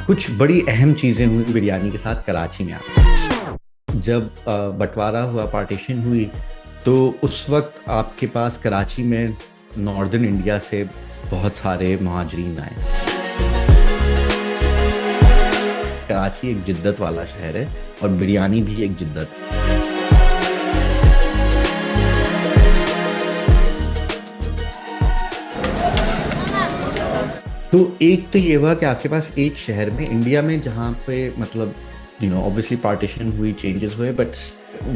कुछ बड़ी अहम चीज़ें हुई बिरयानी के साथ कराची में आकर। जब बंटवारा हुआ, पार्टीशन हुई, तो उस वक्त आपके पास कराची में नॉर्दर्न इंडिया से बहुत सारे महाजरीन आए। कराची एक जिद्दत वाला शहर है और बिरयानी भी एक जिद्दत है। तो एक तो ये हुआ कि आपके पास एक शहर में, इंडिया में, जहाँ पे मतलब ऑब्वियसली पार्टीशन हुई, चेंजेस हुए, बट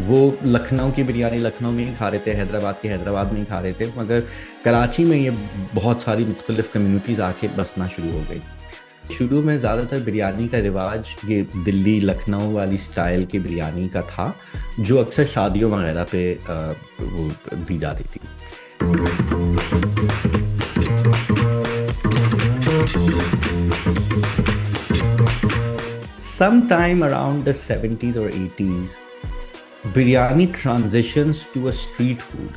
वो लखनऊ की बिरयानी लखनऊ में ही खा रहे थे, हैदराबाद की हैदराबाद में ही खा रहे थे, मगर कराची में ये बहुत सारी मुख्तलिफ कम्युनिटीज़ आके बसना शुरू हो गई। शुरू में ज़्यादातर बिरयानी का रिवाज ये दिल्ली लखनऊ वाली स्टाइल की बिरयानी का था, जो अक्सर शादियों वगैरह पे वो दी जाती थी। Sometime around the 70s or 80s, biryani transitions to a street food.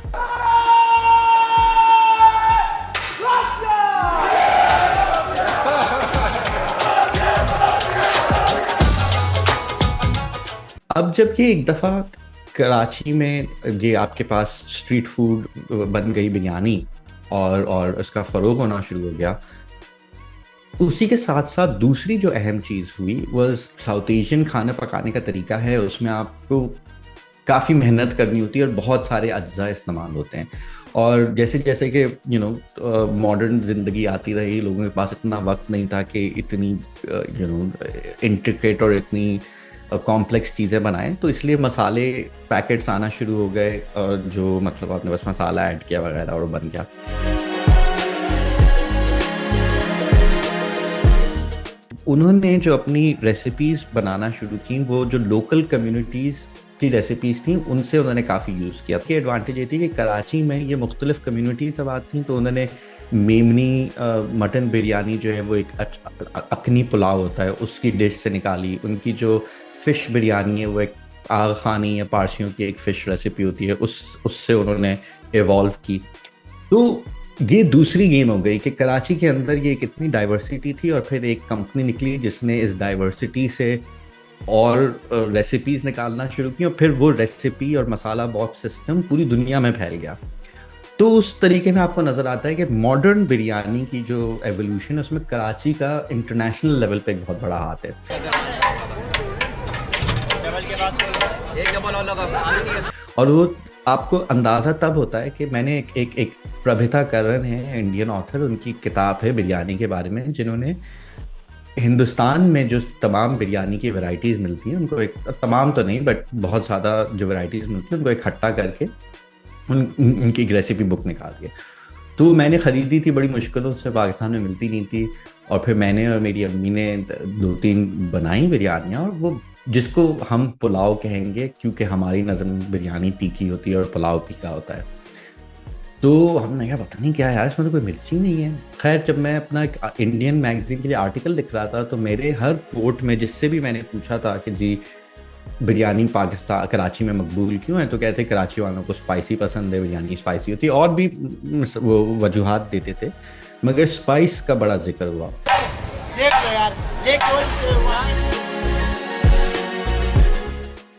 अब जब ये एक दफ़ा कराची में ये आपके पास स्ट्रीट फूड बन गई बिरयानी और उसका फ़रोग़ होना शुरू हो गया, उसी के साथ साथ दूसरी जो अहम चीज़ हुई वह साउथ एशियन खाना पकाने का तरीका है। उसमें आपको काफ़ी मेहनत करनी होती है और बहुत सारे अज्जा इस्तेमाल होते हैं। और जैसे जैसे कि मॉडर्न ज़िंदगी आती रही, लोगों के पास इतना वक्त नहीं था कि इतनी इंट्रिकेट और इतनी कॉम्प्लेक्स चीज़ें बनाएं, तो इसलिए मसाले पैकेट्स आना शुरू हो गए, जो मतलब आपने बस मसाला ऐड किया वगैरह और बन गया। उन्होंने जो अपनी रेसिपीज़ बनाना शुरू की, वो जो लोकल कम्युनिटीज़ की रेसिपीज़ थी, उनसे उन्होंने काफ़ी यूज़ किया। की एडवांटेज ये थी कि कराची में ये मुख्तलिफ़ कम्युनिटीज़ सब आती थी, तो उन्होंने मेमनी मटन बिरयानी जो है वो एक अखनी पुलाव होता है, उसकी डिश से निकाली। उनकी जो फ़िश बिरयानी है वो एक आगा खानी या पारसियों की एक फ़िश रेसिपी होती है, उससे उन्होंने एवॉल्व की। तो ये दूसरी गेम हो गई कि कराची के अंदर ये कितनी डाइवर्सिटी थी, और फिर एक कंपनी निकली जिसने इस डाइवर्सिटी से और रेसिपीज़ निकालना शुरू की, और फिर वो रेसिपी और मसाला बॉक्स सिस्टम पूरी दुनिया में फैल गया। तो उस तरीके में आपको नज़र आता है कि मॉडर्न बिरयानी की जो एवोल्यूशन है, उसमें कराची का इंटरनेशनल लेवल पे एक बहुत बड़ा हाथ है। और वो आपको अंदाज़ा तब होता है कि मैंने एक प्रभिता करन है, इंडियन ऑथर, उनकी किताब है बिरयानी के बारे में, जिन्होंने हिंदुस्तान में जो तमाम बिरयानी की वैरायटीज़ मिलती हैं, उनको एक, तमाम तो नहीं बट बहुत ज़्यादा जो वैरायटीज़ मिलती हैं, उनको इकट्ठा करके उनकी एक रेसिपी बुक निकाल के, तो मैंने ख़रीदी थी, बड़ी मुश्किलों से, पाकिस्तान में मिलती नहीं थी। और फिर मैंने और मेरी अम्मी ने 2-3 बनाई बिरयानियाँ, और वो जिसको हम पुलाव कहेंगे, क्योंकि हमारी नज़र में बिरयानी तीखी होती है और पुलाव तीखा होता है। तो हमने कहा पता नहीं क्या यार, इसमें तो कोई मिर्ची नहीं है। खैर, जब मैं अपना एक इंडियन मैगज़ीन के लिए आर्टिकल लिख रहा था, तो मेरे हर कोर्ट में जिससे भी मैंने पूछा था कि जी बिरयानी पाकिस्तान कराची में मकबूल क्यों है, तो कहते कराची वालों को स्पाइसी पसंद है, बिरयानी स्पाइसी होती है, और भी वो वजूहात देते थे, मगर स्पाइस का बड़ा जिक्र हुआ।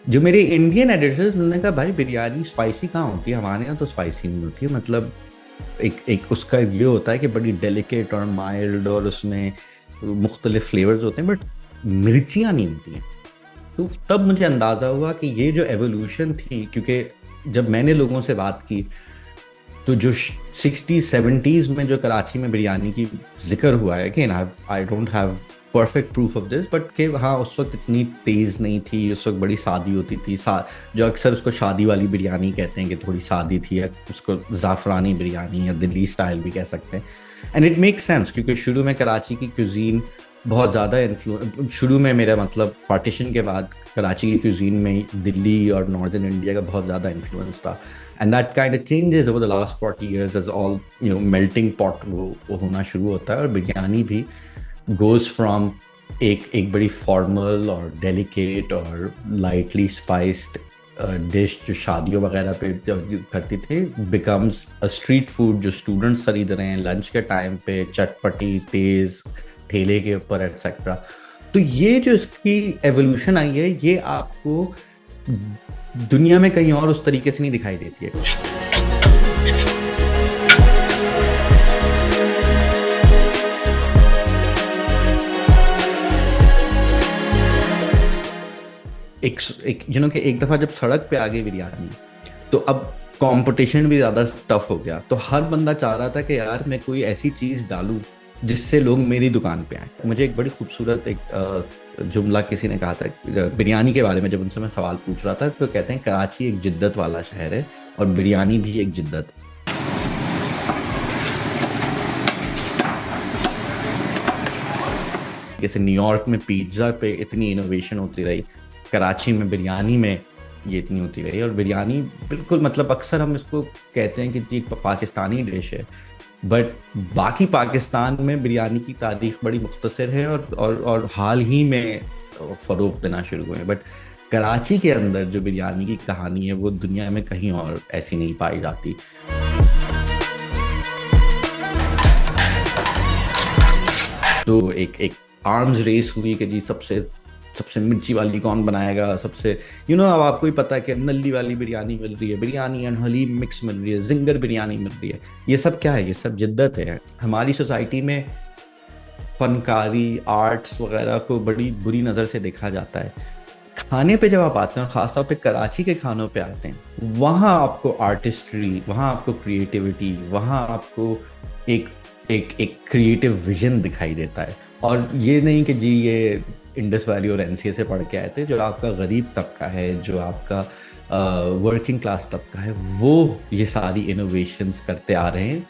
जो मेरे इंडियन एडिटर्स, उन्होंने कहा भाई बिरयानी स्पाइसी कहाँ होती है, हमारे यहाँ तो स्पाइसी नहीं होती है, मतलब एक उसका ये होता है कि बड़ी डेलिकेट और माइल्ड, और उसमें मुख्तलिफ फ्लेवर्स होते हैं, बट मिर्चियाँ नहीं होती हैं। तो तब मुझे अंदाज़ा हुआ कि ये जो एवोल्यूशन थी, क्योंकि जब मैंने लोगों से बात की, तो जो 60s-70s में जो कराची में बिरयानी की जिक्र हुआ है, कि I don't have perfect proof of this, but कि हाँ, उस वक्त इतनी तेज़ नहीं थी, उस वक्त बड़ी सादी होती थी, जो अक्सर उसको शादी वाली बिरयानी कहते हैं कि थोड़ी सादी थी, या उसको ज़ाफ़रानी बिरयानी या दिल्ली स्टाइल भी कह सकते हैं। एंड इट मेक्स सेंस, क्योंकि शुरू में कराची की क्यूजीन बहुत ज़्यादा शुरू में, मेरा मतलब पार्टीशन के बाद कराची की क्यूजीन में दिल्ली और नॉर्दर्न इंडिया का बहुत ज़्यादा इन्फ्लुएंस था, and that kind of changes over the last 40 years as all melting pot वो होना शुरू होता है, और बिरयानी भी goes from एक बड़ी फॉर्मल और डेलिकेट और लाइटली स्पाइस्ड डिश जो शादियों वगैरह पे जो करती थी बिकम्स अ स्ट्रीट फूड जो स्टूडेंट्स खरीद रहे हैं लंच के टाइम पे, चटपटी तेज ठेले के ऊपर एटसेट्रा। तो ये जो इसकी एवोल्यूशन आई है ये आपको दुनिया में कहीं और उस तरीके से नहीं दिखाई देती है। एक कि एक दफा जब सड़क पे आ गई बिरयानी तो अब कंपटीशन भी ज्यादा टफ हो गया, तो हर बंदा चाह रहा था कि यार मैं कोई ऐसी चीज डालूं जिससे लोग मेरी दुकान पे आए। मुझे एक बड़ी खूबसूरत एक जुमला किसी ने कहा था बिरयानी के बारे में, जब उनसे मैं सवाल पूछ रहा था तो कहते हैं कराची एक जिद्दत वाला शहर है और बिरयानी भी एक जिद्दत। जैसे न्यूयॉर्क में पिज्जा पे इतनी इनोवेशन होती रही, कराची में बिरयानी में ये इतनी होती रही। और बिरयानी बिल्कुल मतलब अक्सर हम इसको कहते हैं कि एक पाकिस्तानी डिश है, बट बाकी पाकिस्तान में बिरयानी की तारीख बड़ी मुख्तसर है और हाल ही में फ़रोग़ देना शुरू हुए हैं। बट कराची के अंदर जो बिरयानी की कहानी है वो दुनिया में कहीं और ऐसी नहीं पाई जाती। तो एक आर्म्स रेस हुई कि जी सबसे मिर्ची वाली कौन बनाएगा, सबसे अब आपको ही पता है कि नल्ली वाली बिरयानी मिल रही है, बिरयानी एंड हलीम मिक्स मिल रही है, जिंगर बिरयानी मिल रही है। ये सब क्या है? ये सब जिद्दत है। हमारी सोसाइटी में फनकारी आर्ट्स वगैरह को बड़ी बुरी नज़र से देखा जाता है। खाने पे जब आप आते हैं और ख़ासतौर पे कराची के खानों पे आते हैं, वहाँ आपको आर्टिस्ट्री, वहाँ आपको क्रिएटिविटी, वहाँ आपको एक एक एक क्रिएटिव विजन दिखाई देता है। और ये नहीं कि जी ये इंडस वैली और एनसीए से पढ़ के आए थे। जो आपका गरीब तबका है, जो आपका वर्किंग क्लास तबका है, वो ये सारी इनोवेशंस करते आ रहे हैं